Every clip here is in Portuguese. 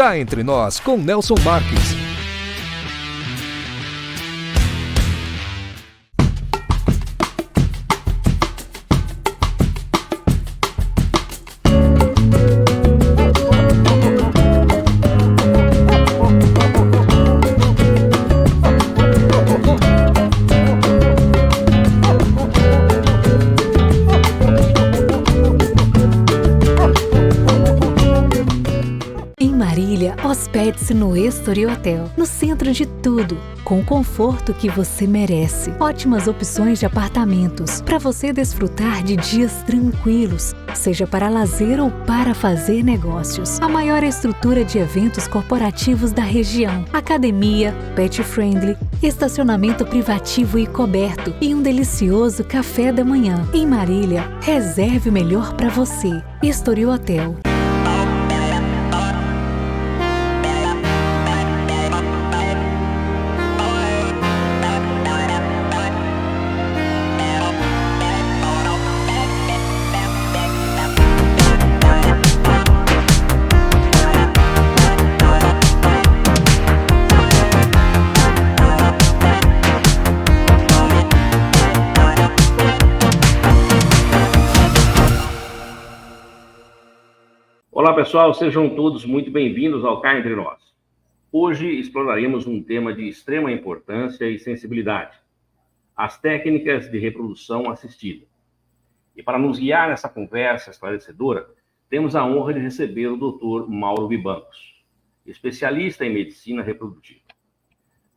Cá Entre Nós, com Nelson Marques. Hospede-se no Estoril Hotel, no centro de tudo, com o conforto que você merece. Ótimas opções de apartamentos, para você desfrutar de dias tranquilos, seja para lazer ou para fazer negócios. A maior estrutura de eventos corporativos da região, academia, pet friendly, estacionamento privativo e coberto e um delicioso café da manhã. Em Marília, reserve o melhor para você. Estoril Hotel. Olá pessoal, sejam todos muito bem-vindos ao Cá Entre Nós. Hoje exploraremos um tema de extrema importância e sensibilidade: as técnicas de reprodução assistida. E para nos guiar nessa conversa esclarecedora, temos a honra de receber o Dr. Mauro Bibancos, especialista em medicina reprodutiva.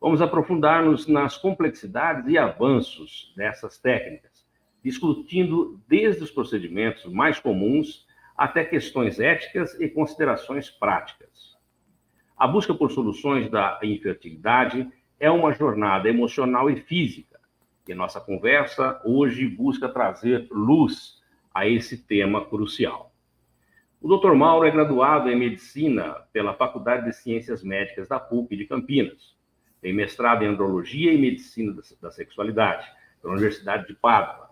Vamos aprofundar-nos nas complexidades e avanços dessas técnicas, discutindo desde os procedimentos mais comuns até questões éticas e considerações práticas. A busca por soluções da infertilidade é uma jornada emocional e física, e nossa conversa hoje busca trazer luz a esse tema crucial. O Dr. Mauro é graduado em Medicina pela Faculdade de Ciências Médicas da PUC de Campinas, tem mestrado em Andrologia e Medicina da Sexualidade pela Universidade de Pádua,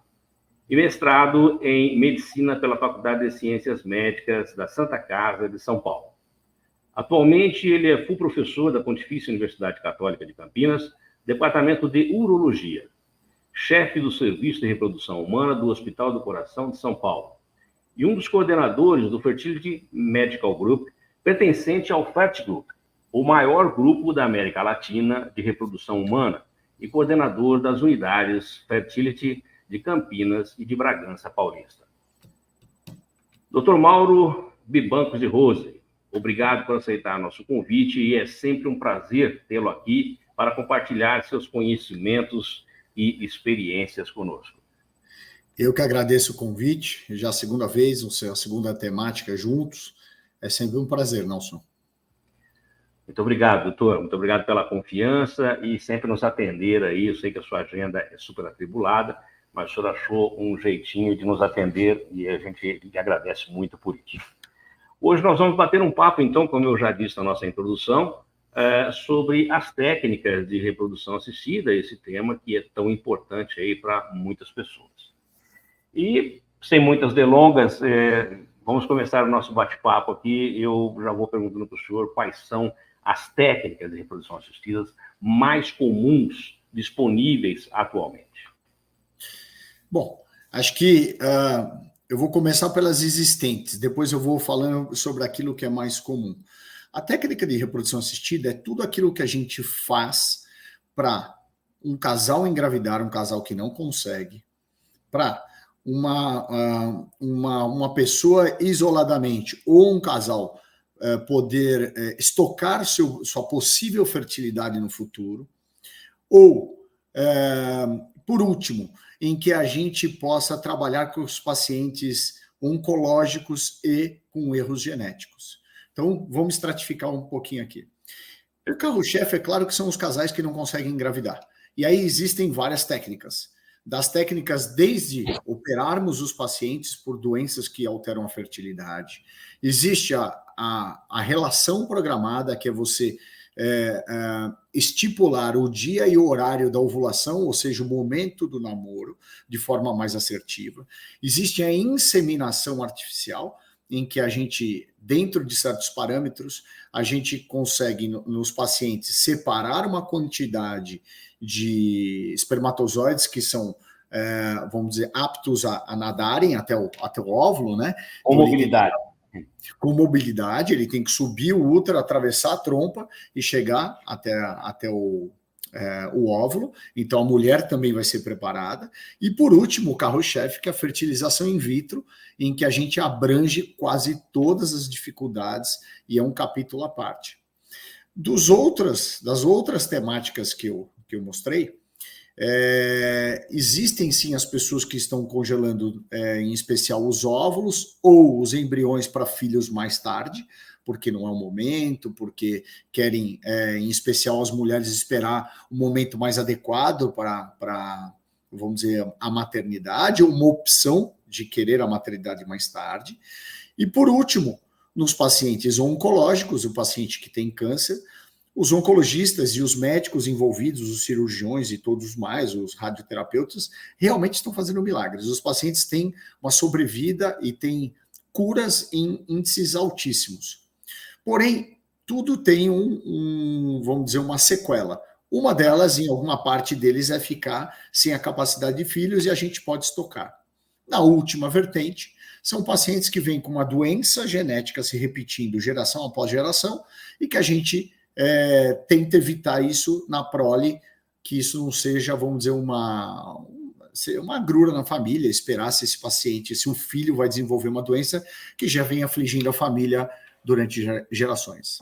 e mestrado em Medicina pela Faculdade de Ciências Médicas da Santa Casa de São Paulo. Atualmente, ele é full professor da Pontifícia Universidade Católica de Campinas, Departamento de Urologia, chefe do Serviço de Reprodução Humana do Hospital do Coração de São Paulo, e um dos coordenadores do Fertility Medical Group, pertencente ao FERT Group, o maior grupo da América Latina de reprodução humana, e coordenador das unidades Fertility de Campinas e de Bragança Paulista. Dr. Mauro Bibancos de Rose, obrigado por aceitar nosso convite e é sempre um prazer tê-lo aqui para compartilhar seus conhecimentos e experiências conosco. Eu que agradeço o convite, já a segunda vez, a segunda temática juntos, é sempre um prazer, Nelson. Muito obrigado, doutor. Muito obrigado pela confiança e sempre nos atender aí. Eu sei que a sua agenda é super atribulada, mas o senhor achou um jeitinho de nos atender e a gente lhe agradece muito por isso. Hoje nós vamos bater um papo, então, como eu já disse na nossa introdução, sobre as técnicas de reprodução assistida, esse tema que é tão importante aí para muitas pessoas. E, sem muitas delongas, vamos começar o nosso bate-papo aqui. Eu já vou perguntando para o senhor quais são as técnicas de reprodução assistida mais comuns disponíveis atualmente. Bom, acho que eu vou começar pelas existentes, depois eu vou falando sobre aquilo que é mais comum. A técnica de reprodução assistida é tudo aquilo que a gente faz para um casal engravidar, um casal que não consegue, para uma pessoa isoladamente ou um casal poder estocar sua possível fertilidade no futuro, ou, por último, em que a gente possa trabalhar com os pacientes oncológicos e com erros genéticos. Então, vamos estratificar um pouquinho aqui. O carro-chefe, é claro que são os casais que não conseguem engravidar. E aí existem várias técnicas. Das técnicas desde operarmos os pacientes por doenças que alteram a fertilidade. Existe a relação programada, que é você estipular o dia e o horário da ovulação, ou seja, o momento do namoro, de forma mais assertiva. Existe a inseminação artificial, em que a gente, dentro de certos parâmetros, a gente consegue, nos pacientes, separar uma quantidade de espermatozoides que são, vamos dizer, aptos a nadarem até o óvulo, né? Com mobilidade. Com mobilidade, ele tem que subir o útero, atravessar a trompa e chegar até o óvulo. Então, a mulher também vai ser preparada. E, por último, o carro-chefe, que é a fertilização in vitro, em que a gente abrange quase todas as dificuldades e é um capítulo à parte. Das outras temáticas que eu mostrei, existem sim as pessoas que estão congelando, em especial os óvulos ou os embriões para filhos mais tarde, porque não é o momento, porque querem, em especial as mulheres, esperar o momento mais adequado para, vamos dizer, a maternidade, ou uma opção de querer a maternidade mais tarde. E, por último, nos pacientes oncológicos, o paciente que tem câncer, os oncologistas e os médicos envolvidos, os cirurgiões e todos mais, os radioterapeutas, realmente estão fazendo milagres. Os pacientes têm uma sobrevida e têm curas em índices altíssimos. Porém, tudo tem vamos dizer, uma sequela. Uma delas, em alguma parte deles, é ficar sem a capacidade de filhos e a gente pode estocar. Na última vertente, são pacientes que vêm com uma doença genética se repetindo geração após geração e que a gente tenta evitar isso na prole, que isso não seja, vamos dizer, uma agrura na família, esperar se esse paciente, se o filho vai desenvolver uma doença que já vem afligindo a família durante gerações.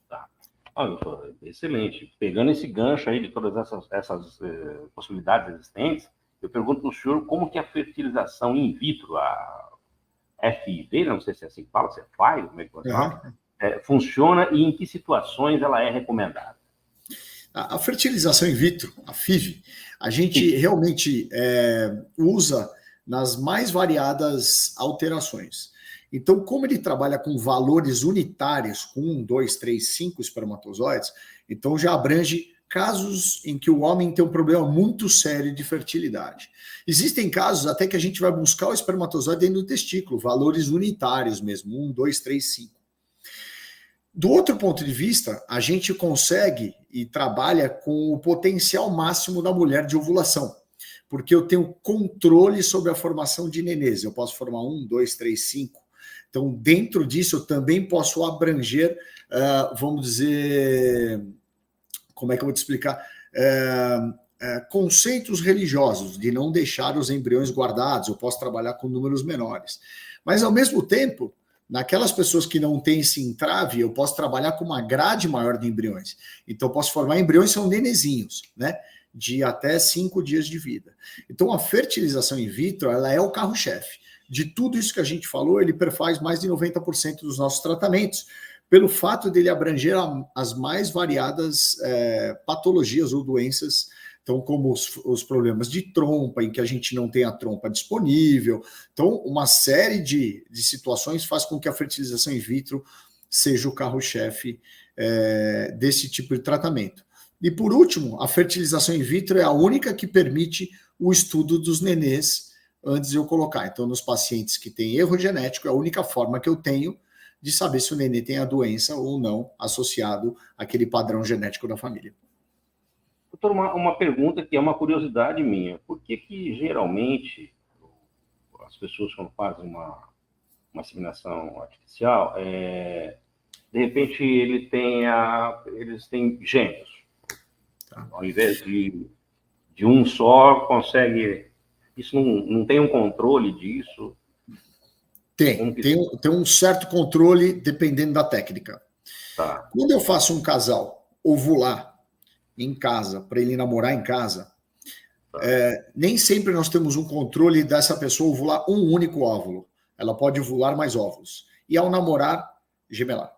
Tá. Doutor, excelente. Pegando esse gancho aí de todas essas possibilidades existentes, eu pergunto para o senhor como que a fertilização in vitro, a FIV, não sei se é assim que fala, se é FIV, como é que você fala, funciona e em que situações ela é recomendada? A fertilização in vitro, a FIV, a gente realmente usa nas mais variadas alterações. Então, como ele trabalha com valores unitários, com 1, 2, 3, 5 espermatozoides, então já abrange casos em que o homem tem um problema muito sério de fertilidade. Existem casos até que a gente vai buscar o espermatozoide dentro do testículo, valores unitários mesmo, 1, 2, 3, 5. Do outro ponto de vista, a gente consegue e trabalha com o potencial máximo da mulher de ovulação, porque eu tenho controle sobre a formação de nenês. Eu posso formar 1, 2, 3, 5. Então, dentro disso, eu também posso abranger, vamos dizer, como é que eu vou te explicar? Conceitos religiosos, de não deixar os embriões guardados, eu posso trabalhar com números menores. Mas, ao mesmo tempo, naquelas pessoas que não têm esse entrave, eu posso trabalhar com uma grade maior de embriões. Então, eu posso formar embriões que são nenezinhos, né? De até 5 dias de vida. Então, a fertilização in vitro, ela é o carro-chefe. De tudo isso que a gente falou, ele perfaz mais de 90% dos nossos tratamentos, pelo fato dele abranger as mais variadas patologias ou doenças, então, como os problemas de trompa, em que a gente não tem a trompa disponível. Então, uma série de situações faz com que a fertilização in vitro seja o carro-chefe desse tipo de tratamento. E, por último, a fertilização in vitro é a única que permite o estudo dos nenês antes de eu colocar. Então, nos pacientes que têm erro genético, é a única forma que eu tenho de saber se o nenê tem a doença ou não associado àquele padrão genético da família. Doutor, uma pergunta que é uma curiosidade minha. Por que geralmente as pessoas, quando fazem uma inseminação artificial, de repente eles têm gêmeos? Tá. Ao invés de um só, consegue... Isso não tem um controle disso? Tem um certo controle dependendo da técnica. Tá. Quando eu faço um casal ovular em casa, para ele namorar em casa, nem sempre nós temos um controle dessa pessoa ovular um único óvulo. Ela pode ovular mais óvulos. E ao namorar, gemelar.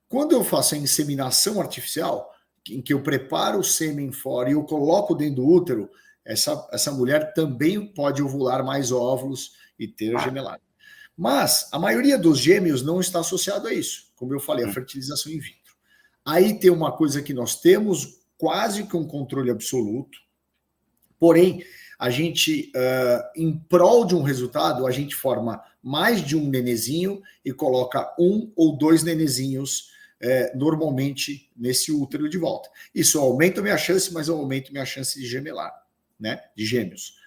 Quando eu faço a inseminação artificial, em que eu preparo o sêmen fora e eu coloco dentro do útero, essa mulher também pode ovular mais óvulos e ter gemelar. Mas a maioria dos gêmeos não está associado a isso, como eu falei, a fertilização in vitro. Aí tem uma coisa que nós temos quase que um controle absoluto, porém, a gente, em prol de um resultado, a gente forma mais de um nenezinho e coloca 1 ou 2 nenezinhos normalmente nesse útero de volta. Isso aumenta a minha chance, mas eu aumento minha chance de gemelar, né? De gêmeos.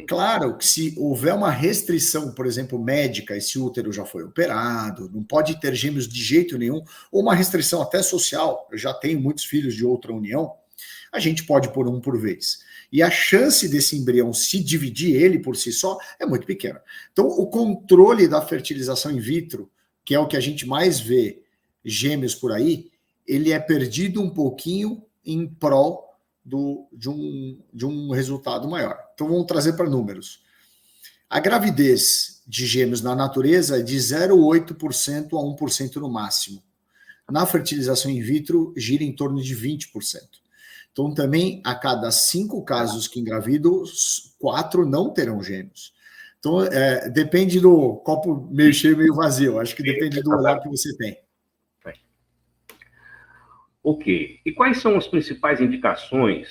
Claro que se houver uma restrição, por exemplo, médica, esse útero já foi operado, não pode ter gêmeos de jeito nenhum, ou uma restrição até social, eu já tenho muitos filhos de outra união, a gente pode pôr um por vez. E a chance desse embrião se dividir ele por si só é muito pequena. Então, o controle da fertilização in vitro, que é o que a gente mais vê gêmeos por aí, ele é perdido um pouquinho em prol de um resultado maior. Então, vamos trazer para números. A gravidez de gêmeos na natureza é de 0,8% a 1% no máximo. Na fertilização in vitro, gira em torno de 20%. Então, também, a cada 5 casos que engravidam, 4 não terão gêmeos. Então, depende do copo meio cheio, meio vazio. Acho que depende do olhar que você tem. Ok. E quais são as principais indicações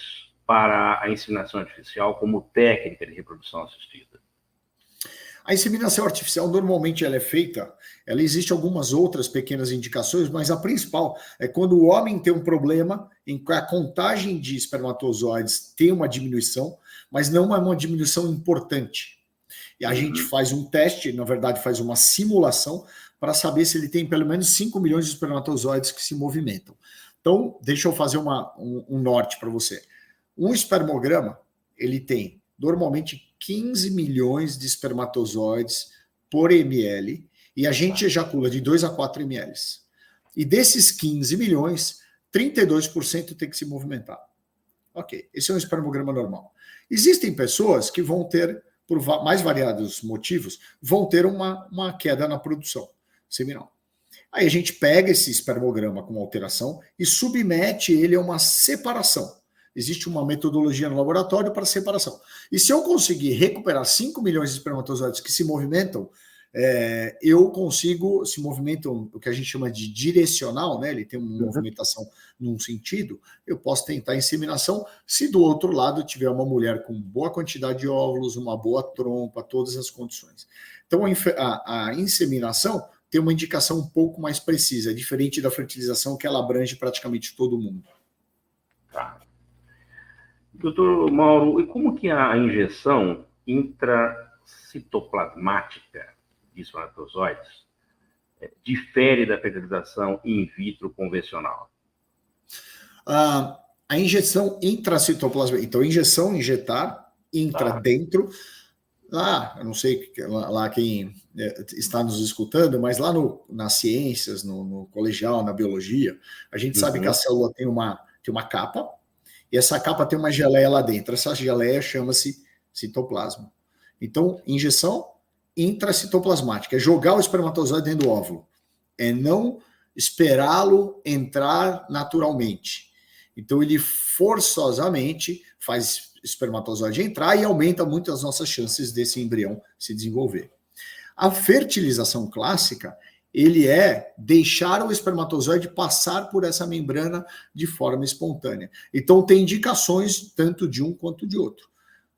para a inseminação artificial como técnica de reprodução assistida? A inseminação artificial, normalmente, ela é feita, ela existe algumas outras pequenas indicações, mas a principal é quando o homem tem um problema em que a contagem de espermatozoides tem uma diminuição, mas não é uma diminuição importante. E a gente faz um teste, na verdade, faz uma simulação para saber se ele tem pelo menos 5 milhões de espermatozoides que se movimentam. Então, deixa eu fazer um norte para você. Um espermograma, ele tem normalmente 15 milhões de espermatozoides por ml, e a gente ejacula de 2 a 4 ml. E desses 15 milhões, 32% tem que se movimentar. Ok, esse é um espermograma normal. Existem pessoas que vão ter, por mais variados motivos, vão ter uma queda na produção seminal. Aí a gente pega esse espermograma com alteração e submete ele a uma separação. Existe uma metodologia no laboratório para separação. E se eu conseguir recuperar 5 milhões de espermatozoides que se movimentam, eu consigo, se movimentam o que a gente chama de direcional, né? Ele tem uma movimentação num sentido, eu posso tentar a inseminação, se do outro lado tiver uma mulher com boa quantidade de óvulos, uma boa trompa, todas as condições. Então a inseminação tem uma indicação um pouco mais precisa, diferente da fertilização, que ela abrange praticamente todo mundo. Tá. Doutor Mauro, e como que a injeção intracitoplasmática de espermatozoides difere da fertilização in vitro convencional? A injeção intracitoplasmática, então injetar, dentro. Lá, eu não sei lá quem está nos escutando, mas lá nas ciências, no colegial, na biologia, a gente sabe que a célula tem uma capa, e essa capa tem uma geleia lá dentro. Essa geleia chama-se citoplasma. Então, injeção intracitoplasmática é jogar o espermatozoide dentro do óvulo, é não esperá-lo entrar naturalmente. Então, ele forçosamente faz espermatozoide entrar e aumenta muito as nossas chances desse embrião se desenvolver. A fertilização clássica, ele é deixar o espermatozoide passar por essa membrana de forma espontânea. Então, tem indicações tanto de um quanto de outro.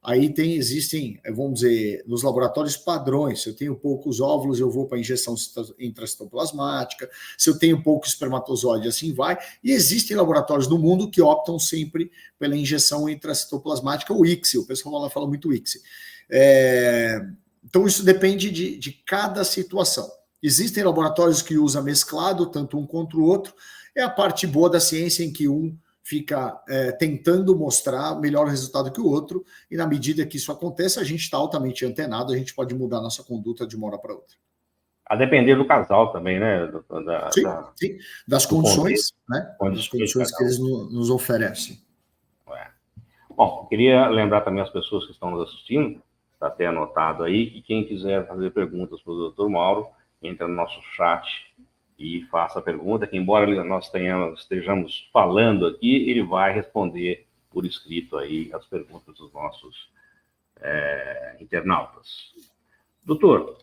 Aí existem, vamos dizer, nos laboratórios padrões. Se eu tenho poucos óvulos, eu vou para a injeção intracitoplasmática. Se eu tenho pouco espermatozoide, assim vai. E existem laboratórios no mundo que optam sempre pela injeção intracitoplasmática, ou ICSI. O pessoal lá fala muito ICSI. Então, isso depende de cada situação. Existem laboratórios que usam mesclado, tanto um quanto o outro. É a parte boa da ciência em que um fica tentando mostrar melhor resultado que o outro, e na medida que isso acontece, a gente está altamente antenado, a gente pode mudar nossa conduta de uma hora para outra. A depender do casal também, né? Sim. Das condições, né? Das condições que eles nos oferecem. Bom, eu queria lembrar também as pessoas que estão nos assistindo, está até anotado aí, que quem quiser fazer perguntas para o Dr. Mauro, entra no nosso chat e faça a pergunta, que embora nós estejamos falando aqui, ele vai responder por escrito aí as perguntas dos nossos internautas. Doutor,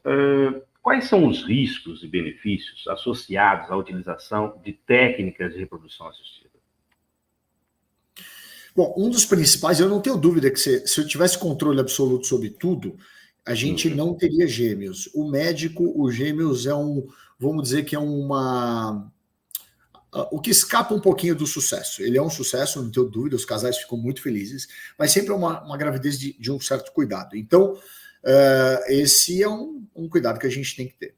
quais são os riscos e benefícios associados à utilização de técnicas de reprodução assistida? Bom, um dos principais, eu não tenho dúvida que se eu tivesse controle absoluto sobre tudo, a gente não teria gêmeos. O médico, o gêmeos é vamos dizer que é o que escapa um pouquinho do sucesso. Ele é um sucesso, não tenho dúvida, os casais ficam muito felizes, mas sempre é uma gravidez de um certo cuidado. Então, esse é um cuidado que a gente tem que ter.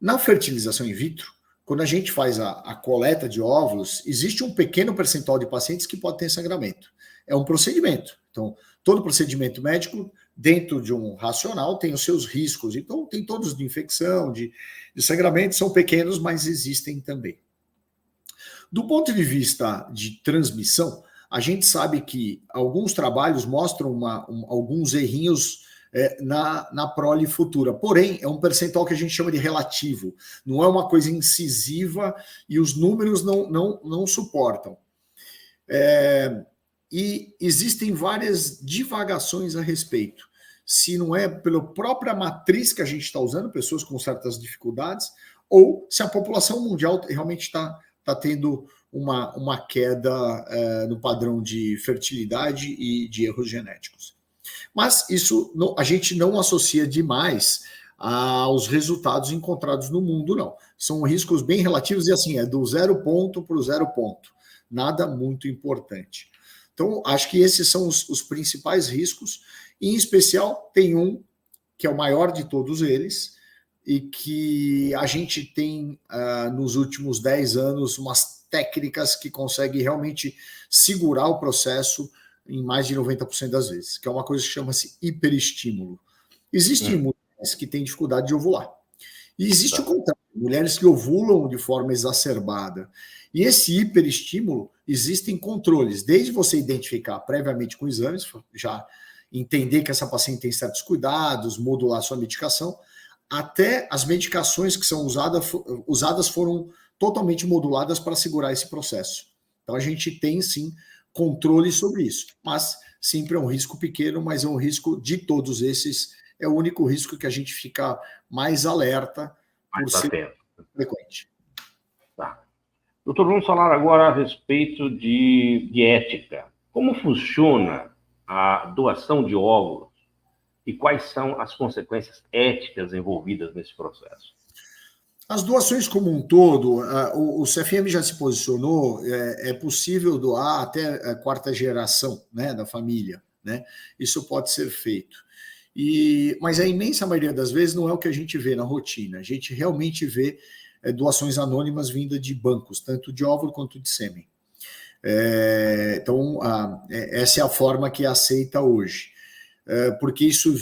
Na fertilização in vitro, quando a gente faz a coleta de óvulos, existe um pequeno percentual de pacientes que pode ter sangramento. É um procedimento. Então, todo procedimento médico, dentro de um racional, tem os seus riscos. Então, tem todos de infecção, de sangramento, são pequenos, mas existem também. Do ponto de vista de transmissão, a gente sabe que alguns trabalhos mostram alguns errinhos na prole futura. Porém, é um percentual que a gente chama de relativo. Não é uma coisa incisiva e os números não suportam. E existem várias divagações a respeito. Se não é pela própria matriz que a gente está usando, pessoas com certas dificuldades, ou se a população mundial realmente está tendo uma queda no padrão de fertilidade e de erros genéticos. Mas isso a gente não associa demais aos resultados encontrados no mundo, não. São riscos bem relativos e assim, é do 0 ponto para o 0 ponto. Nada muito importante. Então, acho que esses são os principais riscos. Em especial, tem um que é o maior de todos eles e que a gente tem, nos últimos 10 anos, umas técnicas que conseguem realmente segurar o processo em mais de 90% das vezes, que é uma coisa que chama-se hiperestímulo. Existem mulheres que têm dificuldade de ovular. E existe o contrário, mulheres que ovulam de forma exacerbada. E esse hiperestímulo, existem controles, desde você identificar previamente com exames, já entender que essa paciente tem certos cuidados, modular sua medicação, até as medicações que são usadas foram totalmente moduladas para segurar esse processo. Então, a gente tem, sim, controle sobre isso. Mas sempre é um risco pequeno, mas é um risco de todos esses. É o único risco que a gente fica mais alerta por ser frequente. Tá. Doutor, vamos falar agora a respeito de ética. Como funciona a doação de óvulos e quais são as consequências éticas envolvidas nesse processo? As doações como um todo, o CFM já se posicionou, é possível doar até a quarta geração, né, da família, né? Isso pode ser feito. Mas a imensa maioria das vezes não é o que a gente vê na rotina. A gente realmente vê doações anônimas vindas de bancos, tanto de óvulo quanto de sêmen. Então, essa é a forma que é aceita hoje. Porque isso...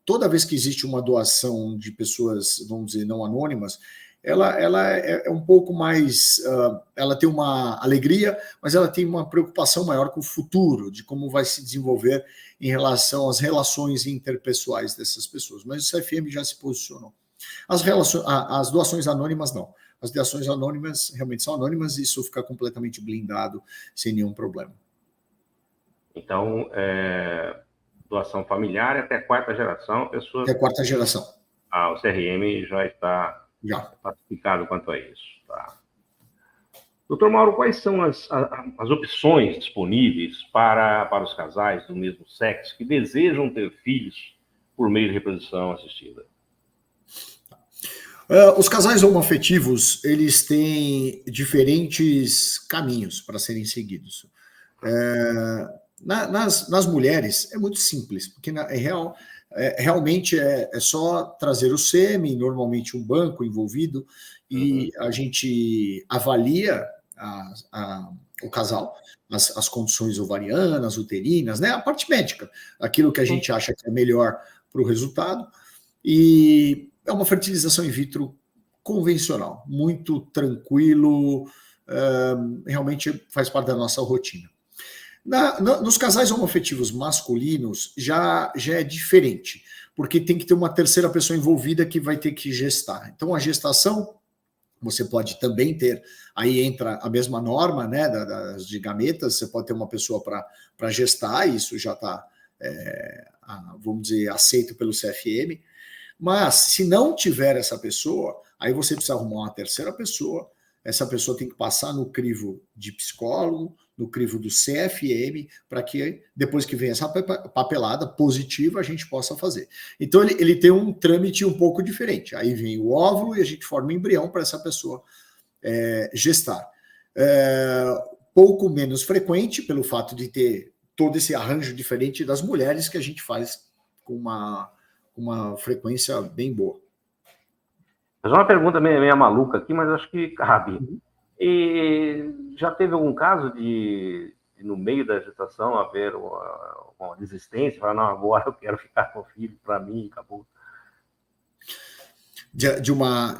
toda vez que existe uma doação de pessoas, vamos dizer, não anônimas, ela é um pouco mais... ela tem uma alegria, mas ela tem uma preocupação maior com o futuro, de como vai se desenvolver em relação às relações interpessoais dessas pessoas. Mas o CFM já se posicionou. As doações anônimas, não. As doações anônimas realmente são anônimas e isso fica completamente blindado, sem nenhum problema. Então, doação familiar até a quarta geração, pessoas... Até a quarta geração. O CRM já está pacificado quanto a isso. Tá. Doutor Mauro, quais são as opções disponíveis para os casais do mesmo sexo que desejam ter filhos por meio de reprodução assistida? Os casais homoafetivos, eles têm diferentes caminhos para serem seguidos. Nas mulheres é muito simples, porque realmente é só trazer o sêmen, normalmente um banco envolvido, e a gente avalia o casal, as condições ovarianas, uterinas, né? A parte médica, aquilo que a gente acha que é melhor para o resultado, e é uma fertilização in vitro convencional, muito tranquilo, realmente faz parte da nossa rotina. Nos casais homoafetivos masculinos já é diferente, porque tem que ter uma terceira pessoa envolvida que vai ter que gestar. Então, a gestação, você pode também ter, aí entra a mesma norma, né, de gametas, você pode ter uma pessoa para gestar, isso já está, vamos dizer, aceito pelo CFM, mas se não tiver essa pessoa, aí você precisa arrumar uma terceira pessoa, essa pessoa tem que passar no crivo de psicólogo, no crivo do CFM, para que depois que vem essa papelada positiva, a gente possa fazer. Então, ele tem um trâmite um pouco diferente. Aí vem o óvulo e a gente forma o embrião para essa pessoa gestar. Pouco menos frequente, pelo fato de ter todo esse arranjo diferente das mulheres, que a gente faz com uma frequência bem boa. Mas uma pergunta meio maluca aqui, mas acho que cabe. E já teve algum caso de no meio da gestação, haver uma desistência, falar, não, agora eu quero ficar com o filho para mim, acabou? De uma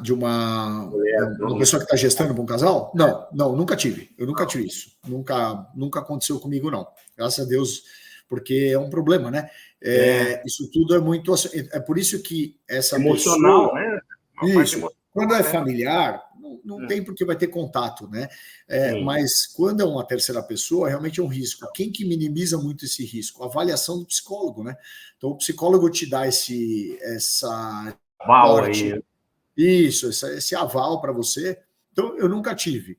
pessoa que está gestando para um casal? Não, nunca tive. Eu nunca tive isso. Nunca aconteceu comigo, não. Graças a Deus, porque é um problema, né? Isso tudo é muito... É por isso que essa emocional, pessoa... né? Isso. Quando é familiar, não tem porque vai ter contato, né? Mas quando é uma terceira pessoa, realmente é um risco. Quem que minimiza muito esse risco? A avaliação do psicólogo, né? Então, o psicólogo te dá essa aval aí. Isso, esse aval para você. Então, eu nunca tive.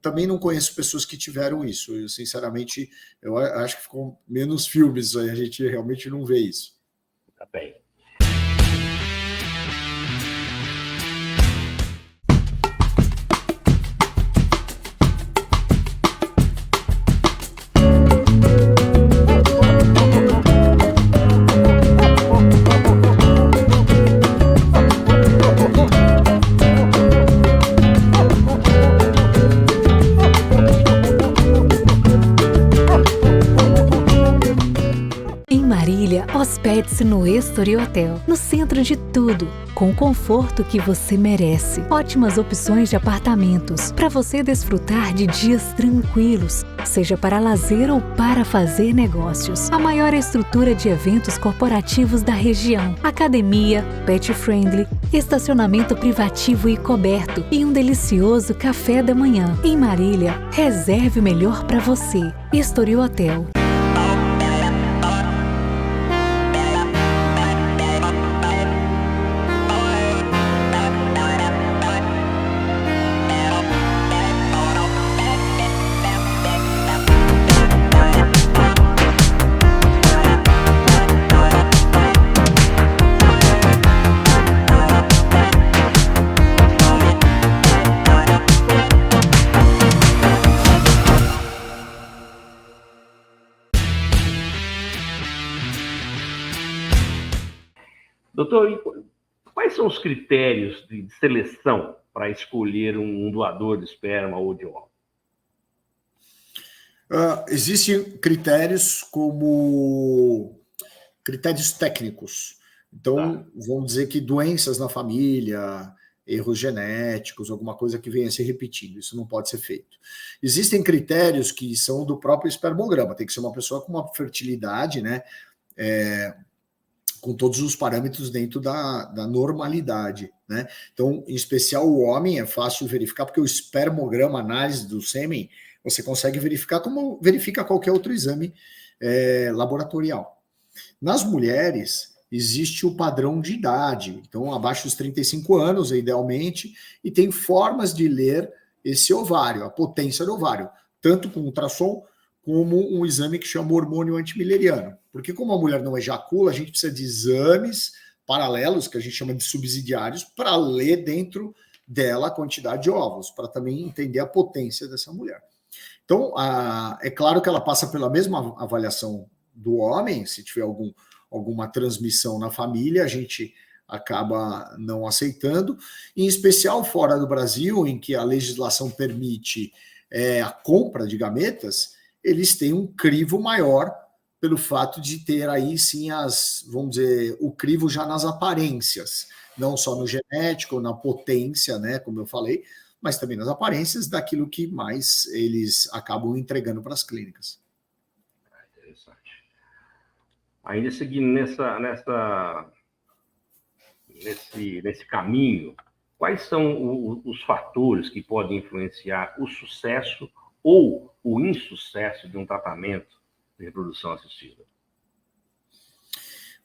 Também não conheço pessoas que tiveram isso. Eu, sinceramente, eu acho que ficou menos filmes, a gente realmente não vê isso. Tá bem. Hospede-se no Estoril Hotel, no centro de tudo, com o conforto que você merece. Ótimas opções de apartamentos, para você desfrutar de dias tranquilos, seja para lazer ou para fazer negócios. A maior estrutura de eventos corporativos da região, academia, pet friendly, estacionamento privativo e coberto e um delicioso café da manhã. Em Marília, reserve o melhor para você. Estoril Hotel. Doutor, quais são os critérios de seleção para escolher um doador de esperma ou de óvulo? Existem critérios como critérios técnicos. Então, vamos dizer que doenças na família, erros genéticos, alguma coisa que venha se repetindo. Isso não pode ser feito. Existem critérios que são do próprio espermograma. Tem que ser uma pessoa com uma fertilidade, né? Com todos os parâmetros dentro da normalidade, né? Então, em especial o homem, é fácil verificar, porque o espermograma, análise do sêmen, você consegue verificar como verifica qualquer outro exame laboratorial. Nas mulheres, existe o padrão de idade, então abaixo dos 35 anos, idealmente, e tem formas de ler esse ovário, a potência do ovário, tanto com ultrassom, como um exame que chama hormônio antimileriano. Porque como a mulher não ejacula, a gente precisa de exames paralelos, que a gente chama de subsidiários, para ler dentro dela a quantidade de óvulos, para também entender a potência dessa mulher. Então, é claro que ela passa pela mesma avaliação do homem, se tiver alguma transmissão na família, a gente acaba não aceitando, em especial fora do Brasil, em que a legislação permite a compra de gametas, eles têm um crivo maior pelo fato de ter aí sim vamos dizer, o crivo já nas aparências, não só no genético, na potência, né, como eu falei, mas também nas aparências daquilo que mais eles acabam entregando para as clínicas. Interessante. Ainda seguindo nesse caminho, quais são os fatores que podem influenciar o sucesso ou o insucesso de um tratamento de reprodução assistida?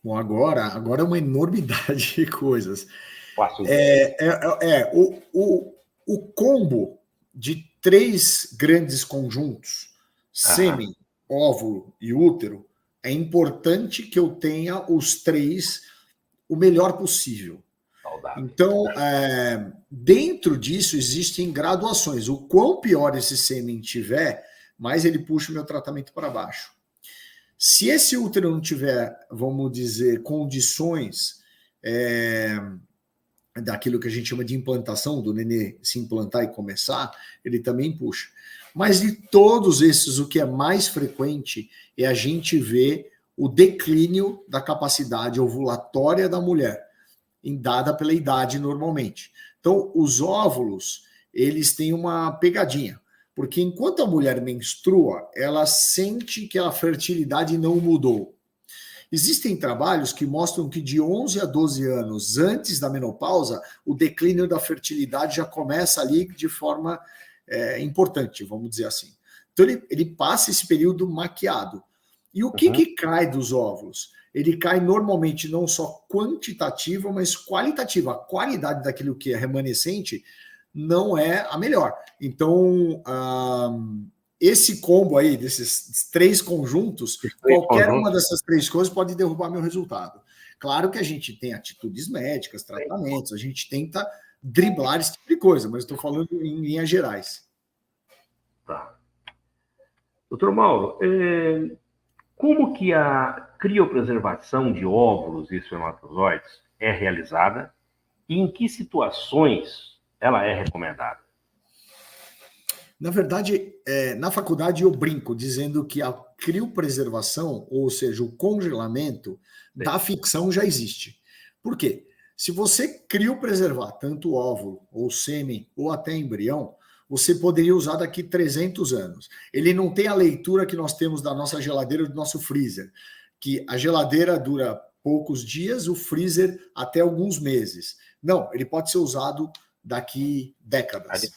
Bom, agora é uma enormidade de coisas. Fácil. O combo de 3 grandes conjuntos, sêmen, óvulo e útero, é importante que eu tenha os 3 o melhor possível. Saudável. Então, dentro disso, existem graduações. O quão pior esse sêmen tiver, mais ele puxa o meu tratamento para baixo. Se esse útero não tiver, vamos dizer, condições daquilo que a gente chama de implantação, do nenê se implantar e começar, ele também puxa. Mas de todos esses, o que é mais frequente é a gente ver o declínio da capacidade ovulatória da mulher, dada pela idade normalmente. Então, os óvulos, eles têm uma pegadinha, porque enquanto a mulher menstrua, ela sente que a fertilidade não mudou. Existem trabalhos que mostram que de 11 a 12 anos antes da menopausa, o declínio da fertilidade já começa ali de forma importante, vamos dizer assim. Então, ele passa esse período maquiado. E o que cai dos óvulos? Ele cai normalmente não só quantitativa, mas qualitativa. A qualidade daquilo que é remanescente não é a melhor. Então, esse combo aí, desses 3 conjuntos, qualquer uma dessas 3 coisas pode derrubar meu resultado. Claro que a gente tem atitudes médicas, tratamentos, a gente tenta driblar esse tipo de coisa, mas estou falando em linhas gerais. Tá. Doutor Mauro, como que a criopreservação de óvulos e espermatozoides é realizada e em que situações ela é recomendada? Na verdade, na faculdade eu brinco dizendo que a criopreservação, ou seja, o congelamento da ficção já existe. Por quê? Se você criopreservar tanto óvulo, ou sêmen, ou até embrião, você poderia usar daqui 300 anos. Ele não tem a leitura que nós temos da nossa geladeira ou do nosso freezer, que a geladeira dura poucos dias, o freezer até alguns meses. Não, ele pode ser usado daqui décadas.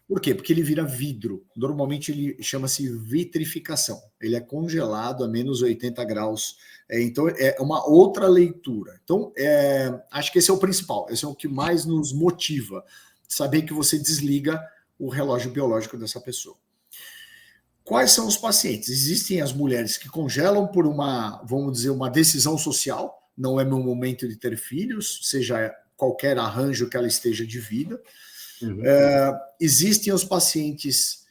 Por quê? Porque ele vira vidro. Normalmente ele chama-se vitrificação. Ele é congelado a menos 80 graus. Então é uma outra leitura. Então, acho que esse é o principal. Esse é o que mais nos motiva. Saber que você desliga o relógio biológico dessa pessoa. Quais são os pacientes? Existem as mulheres que congelam por vamos dizer, uma decisão social. Não é meu momento de ter filhos, seja qualquer arranjo que ela esteja de vida. Existem os pacientes,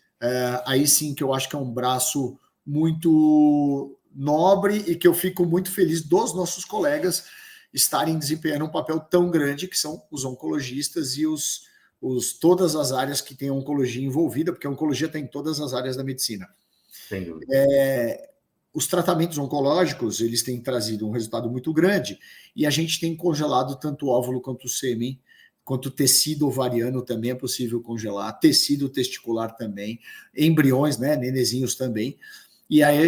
aí sim que eu acho que é um braço muito nobre e que eu fico muito feliz dos nossos colegas estarem desempenhando um papel tão grande, que são os oncologistas e todas as áreas que têm oncologia envolvida, porque a oncologia está em todas as áreas da medicina. Sem dúvida. Os tratamentos oncológicos, eles têm trazido um resultado muito grande e a gente tem congelado tanto o óvulo quanto o sêmen, quanto o tecido ovariano também é possível congelar, tecido testicular também, embriões, né, nenezinhos também. E aí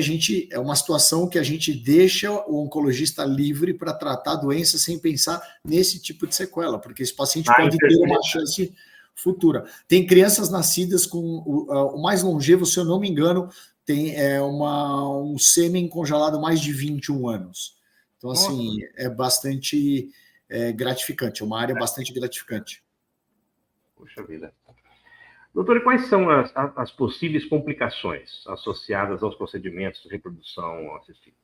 é uma situação que a gente deixa o oncologista livre para tratar a doença sem pensar nesse tipo de sequela, porque esse paciente pode ter uma chance futura. Tem crianças nascidas com o mais longevo, se eu não me engano, tem um sêmen congelado mais de 21 anos. Então, assim, é bastante gratificante, é uma área bastante gratificante. Puxa vida. Doutor, e quais são as possíveis complicações associadas aos procedimentos de reprodução assistida?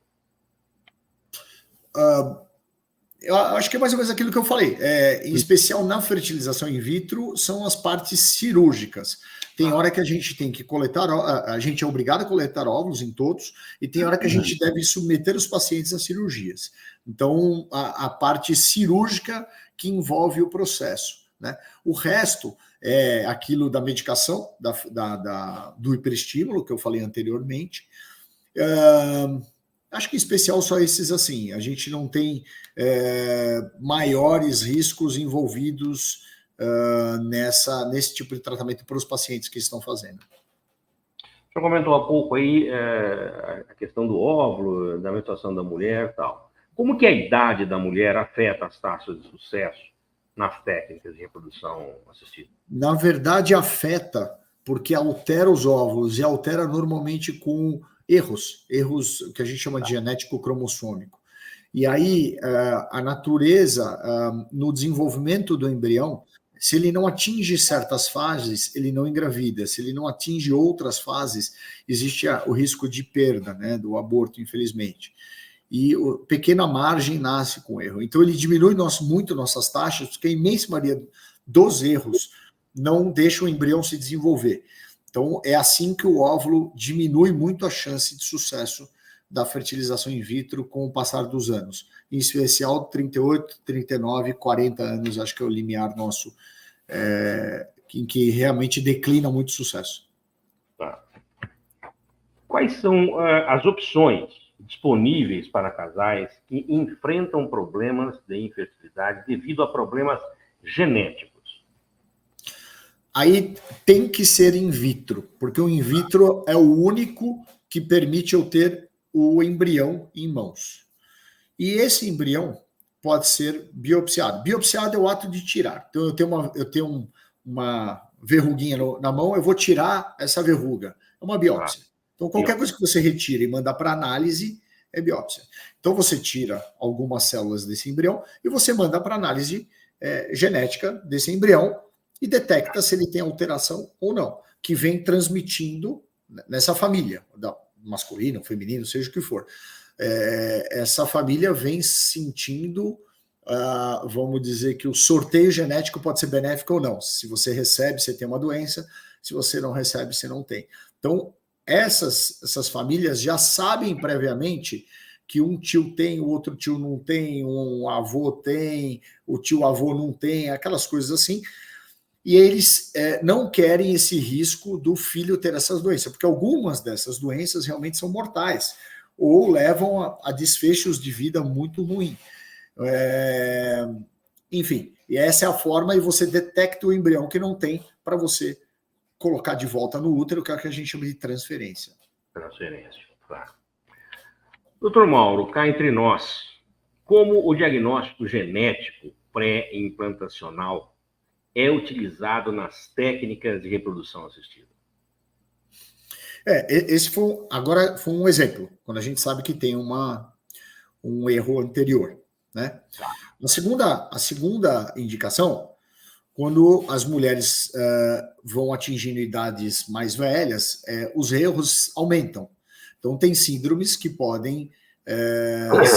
Eu acho que é mais ou menos aquilo que eu falei. Em especial na fertilização in vitro, são as partes cirúrgicas. Tem hora que a gente tem que coletar, a gente é obrigado a coletar óvulos em todos, e tem hora que a gente deve submeter os pacientes a cirurgias. Então, a parte cirúrgica que envolve o processo, né? O resto é aquilo da medicação, do hiperestímulo, que eu falei anteriormente. Acho que em especial só esses assim. A gente não tem maiores riscos envolvidos nesse tipo de tratamento para os pacientes que estão fazendo. O senhor comentou há pouco aí a questão do óvulo, da menstruação da mulher e tal. Como que a idade da mulher afeta as taxas de sucesso nas técnicas de reprodução assistida? Na verdade, afeta porque altera os óvulos e altera normalmente com erros que a gente chama de genético cromossômico. E aí, a natureza, no desenvolvimento do embrião, Se ele não atinge certas fases, ele não engravida. Se ele não atinge outras fases, existe o risco de perda, né, do aborto, infelizmente. E a pequena margem nasce com erro. Então, ele diminui muito nossas taxas, porque a imensa maioria dos erros não deixa o embrião se desenvolver. Então, é assim que o óvulo diminui muito a chance de sucesso da fertilização in vitro com o passar dos anos. Em especial, 38, 39, 40 anos, acho que é o limiar nosso, em que realmente declina muito sucesso. Tá. Quais são as opções disponíveis para casais que enfrentam problemas de infertilidade devido a problemas genéticos? Aí tem que ser in vitro, porque o in vitro é o único que permite eu ter o embrião em mãos. E esse embrião pode ser biopsiado. Biopsiado é o ato de tirar. Então, eu tenho uma verruguinha na mão, eu vou tirar essa verruga. É uma biópsia. Então, qualquer coisa que você retira e manda para análise é biópsia. Então, você tira algumas células desse embrião e você manda para análise genética desse embrião e detecta se ele tem alteração ou não, que vem transmitindo nessa família, masculino, feminino, seja o que for. Essa família vem sentindo, vamos dizer que o sorteio genético pode ser benéfico ou não. Se você recebe, você tem uma doença. Se você não recebe, você não tem. Então, essas famílias já sabem previamente que um tio tem, o outro tio não tem, um avô tem, o tio-avô não tem, aquelas coisas assim. E eles não querem esse risco do filho ter essas doenças, porque algumas dessas doenças realmente são mortais ou levam a desfechos de vida muito ruins. Enfim, e essa é a forma, e você detecta o embrião que não tem para você colocar de volta no útero, que é o que a gente chama de transferência. Transferência, tá. Doutor Mauro, cá entre nós, como o diagnóstico genético pré-implantacional é utilizado nas técnicas de reprodução assistida? Esse foi um exemplo, quando a gente sabe que tem um erro anterior, né? Tá. A segunda indicação, quando as mulheres vão atingindo idades mais velhas, os erros aumentam. Então, tem síndromes que podem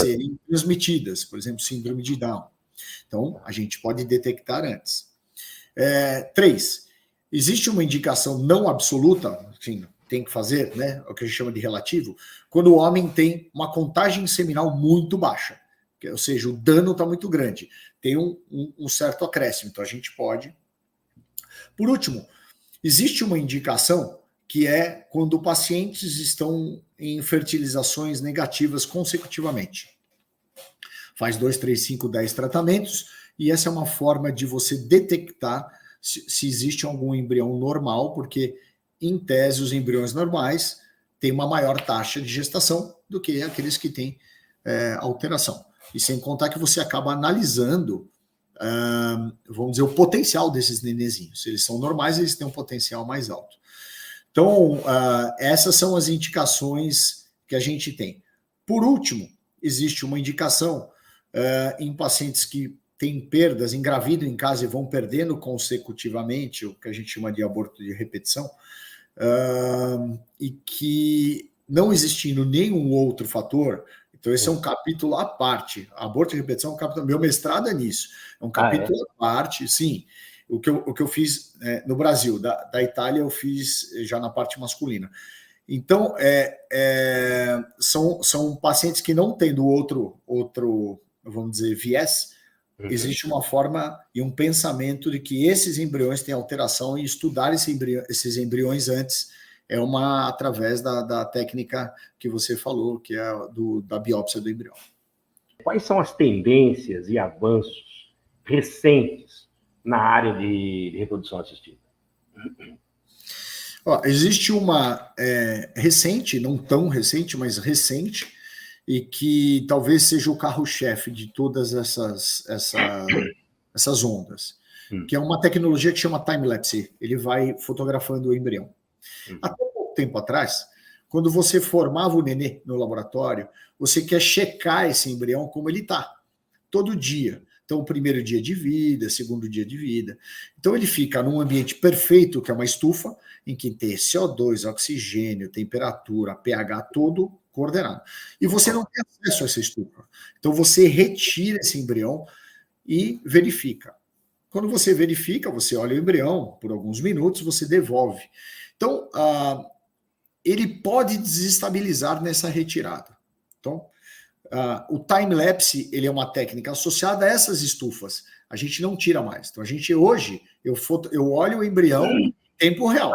serem transmitidas, por exemplo, síndrome de Down. Então, a gente pode detectar antes. 3, existe uma indicação não absoluta, assim, tem que fazer, né, o que a gente chama de relativo, quando o homem tem uma contagem seminal muito baixa, ou seja, o dano está muito grande, tem um certo acréscimo, então a gente pode. Por último, existe uma indicação que é quando pacientes estão em fertilizações negativas consecutivamente. Faz 2, 3, 5, 10 tratamentos, e essa é uma forma de você detectar se existe algum embrião normal, porque, em tese, os embriões normais têm uma maior taxa de gestação do que aqueles que têm alteração. E sem contar que você acaba analisando, vamos dizer, o potencial desses nenezinhos. Se eles são normais, eles têm um potencial mais alto. Então, essas são as indicações que a gente tem. Por último, existe uma indicação em pacientes que têm perdas, engravidam em casa e vão perdendo consecutivamente, o que a gente chama de aborto de repetição, e que não existindo nenhum outro fator. Então, esse é um capítulo à parte. Aborto de repetição é um capítulo. Meu mestrado é nisso. É um capítulo à parte, sim. O que eu fiz no Brasil, da Itália, eu fiz já na parte masculina. Então, são pacientes que não tendo outro, vamos dizer, viés, existe uma forma e um pensamento de que esses embriões têm alteração, e estudar esses embriões antes através da técnica que você falou, que é da biópsia do embrião. Quais são as tendências e avanços recentes na área de reprodução assistida? Existe uma recente, não tão recente, mas recente, e que talvez seja o carro-chefe de todas essas ondas, que é uma tecnologia que chama time-lapse. Ele vai fotografando o embrião. Até pouco tempo atrás, quando você formava o nenê no laboratório, você quer checar esse embrião como ele está, todo dia. Então, o primeiro dia de vida, segundo dia de vida. Então, ele fica num ambiente perfeito, que é uma estufa, em que tem CO2, oxigênio, temperatura, pH, todo coordenado. E você não tem acesso a essa estufa. Então, você retira esse embrião e verifica. Quando você verifica, você olha o embrião por alguns minutos, você devolve. Então, ele pode desestabilizar nessa retirada. Então, o time-lapse, ele é uma técnica associada a essas estufas. A gente não tira mais. Então, hoje, eu olho o embrião em tempo real.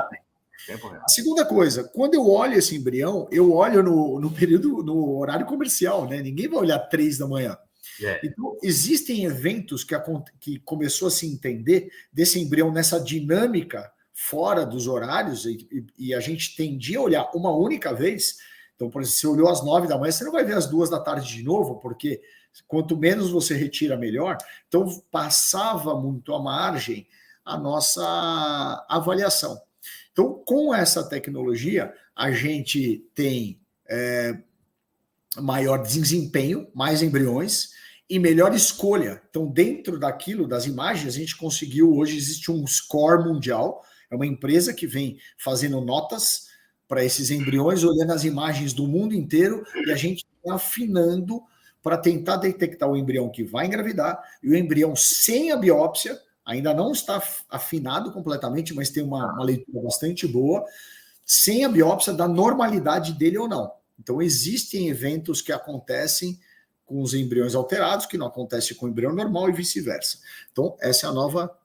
A segunda coisa, quando eu olho esse embrião, eu olho no horário comercial, né? Ninguém vai olhar 3 da manhã. Então, existem eventos que começou a se entender desse embrião nessa dinâmica fora dos horários, e a gente tendia a olhar uma única vez. Então, por exemplo, se você olhou às 9 da manhã, você não vai ver às 2 da tarde de novo, porque quanto menos você retira, melhor. Então, passava muito à margem a nossa avaliação. Então, com essa tecnologia, a gente tem maior desempenho, mais embriões e melhor escolha. Então, dentro daquilo, das imagens, a gente conseguiu, hoje existe um score mundial, é uma empresa que vem fazendo notas para esses embriões, olhando as imagens do mundo inteiro, e a gente está afinando para tentar detectar o embrião que vai engravidar e o embrião sem a biópsia, ainda não está afinado completamente, mas tem uma leitura bastante boa, sem a biópsia da normalidade dele ou não. Então, existem eventos que acontecem com os embriões alterados, que não acontece com o embrião normal e vice-versa. Então, essa é a nova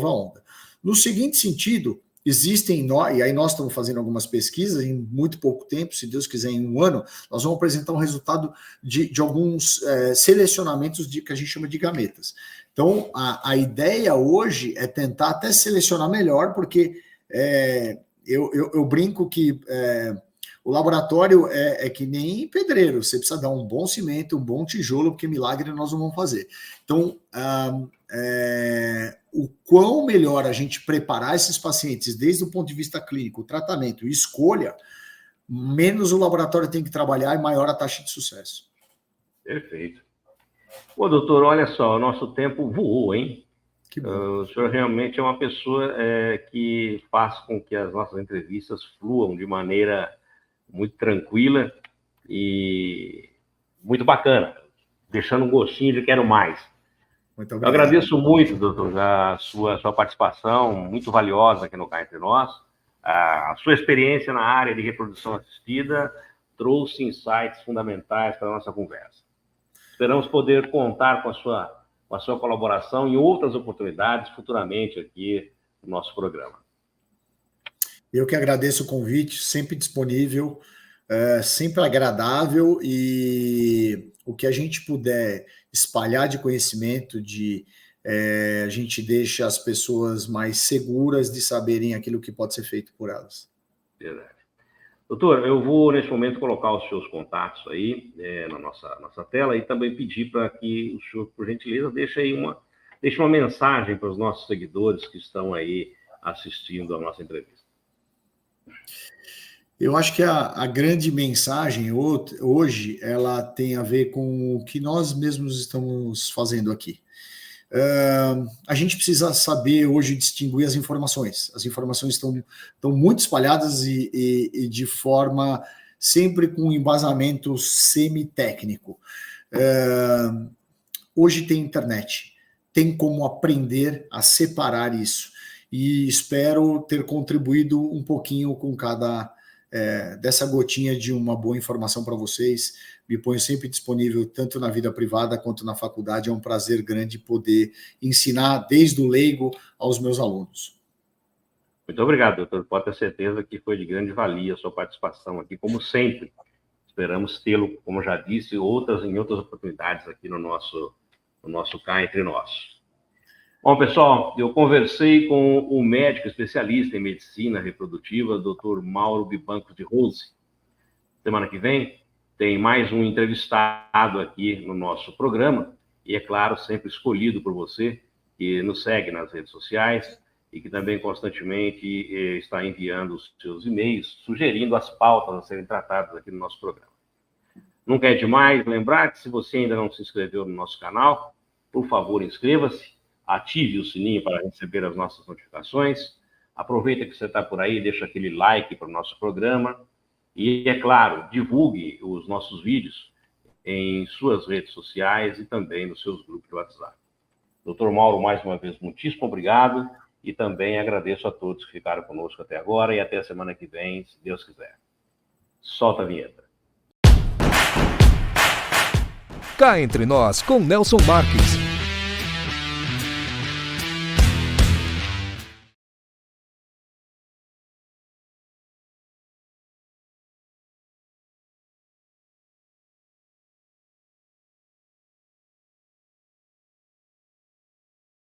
onda. No seguinte sentido, existem, e aí nós estamos fazendo algumas pesquisas, em muito pouco tempo, se Deus quiser, em 1 ano, nós vamos apresentar um resultado de alguns selecionamentos que a gente chama de gametas. Então, a ideia hoje é tentar até selecionar melhor, porque eu brinco que o laboratório é que nem pedreiro, você precisa dar um bom cimento, um bom tijolo, porque milagre nós não vamos fazer. Então, o quão melhor a gente preparar esses pacientes, desde o ponto de vista clínico, tratamento e escolha, menos o laboratório tem que trabalhar e maior a taxa de sucesso. Perfeito. Pô, doutor, olha só, o nosso tempo voou, hein? Que bom. O senhor realmente é uma pessoa que faz com que as nossas entrevistas fluam de maneira muito tranquila e muito bacana, deixando um gostinho de quero mais. Muito obrigado. Eu agradeço muito, doutor, a sua participação, muito valiosa aqui no Cá Entre Nós. A sua experiência na área de reprodução assistida trouxe insights fundamentais para a nossa conversa. Esperamos poder contar com a sua colaboração em outras oportunidades futuramente aqui no nosso programa. Eu que agradeço o convite, sempre disponível, sempre agradável, e o que a gente puder espalhar de conhecimento, a gente deixa as pessoas mais seguras de saberem aquilo que pode ser feito por elas. Verdade. Doutor, eu vou, neste momento, colocar os seus contatos aí na nossa tela e também pedir para que o senhor, por gentileza, deixe uma mensagem para os nossos seguidores que estão aí assistindo a nossa entrevista. Eu acho que a grande mensagem hoje, ela tem a ver com o que nós mesmos estamos fazendo aqui. A gente precisa saber hoje distinguir as informações. As informações estão muito espalhadas e de forma sempre com um embasamento semi-técnico. Hoje tem internet, tem como aprender a separar isso. E espero ter contribuído um pouquinho com cada dessa gotinha de uma boa informação para vocês. Me ponho sempre disponível, tanto na vida privada quanto na faculdade. É um prazer grande poder ensinar desde o leigo aos meus alunos. Muito obrigado, doutor. Pode ter certeza que foi de grande valia a sua participação aqui, como sempre. Esperamos tê-lo, como já disse, em outras oportunidades aqui no nosso Cá Entre Nós. Bom, pessoal, eu conversei com o médico especialista em medicina reprodutiva, Dr. Mauro Bibancos de Rose. Semana que vem tem mais um entrevistado aqui no nosso programa, e é claro, sempre escolhido por você, que nos segue nas redes sociais e que também constantemente está enviando os seus e-mails, sugerindo as pautas a serem tratadas aqui no nosso programa. Nunca é demais lembrar que, se você ainda não se inscreveu no nosso canal, Por favor, inscreva-se, ative o sininho para receber as nossas notificações. Aproveita que você está por aí, deixa aquele like para o nosso programa. E, é claro, divulgue os nossos vídeos em suas redes sociais e também nos seus grupos de WhatsApp. Dr. Mauro, mais uma vez, muitíssimo obrigado e também agradeço a todos que ficaram conosco até agora e até a semana que vem, se Deus quiser. Solta a vinheta. Cá entre nós com Nelson Marques.